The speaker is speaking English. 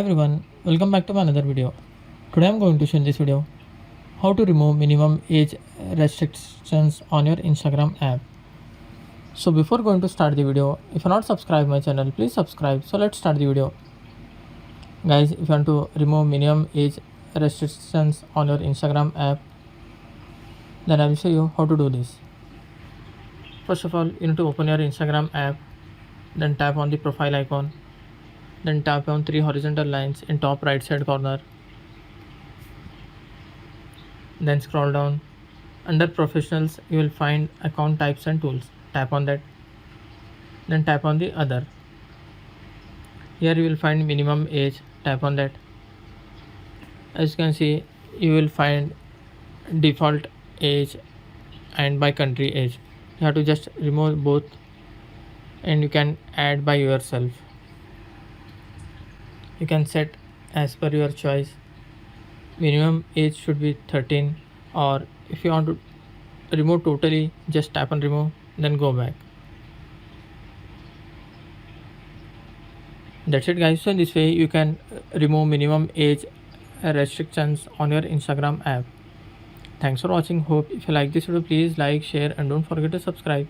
everyone, welcome back to my another video. Today I'm going to show in this video how to remove minimum age restrictions on your Instagram app. So before going to start the video, if you're not subscribed my channel, please subscribe. So let's start the video. Guys, if you want to remove minimum age restrictions on your Instagram app, then I will show you how to do this. First of all, you need to open your Instagram app, then tap on the profile icon, then tap on three horizontal lines in top right side corner, then scroll down. Under professionals you will find account types and tools. Tap on that, then tap on the other. Here you will find minimum age. Tap on that. As you can see, you will find default age and by country age. You have to just remove both and you can add by yourself. You can set as per your choice. Minimum age should be 13, or if you want to remove totally, just tap on remove, then go back. That's it guys. So in this way you can remove minimum age restrictions on your Instagram app. Thanks for watching. Hope if you like this video, please like, share and don't forget to subscribe.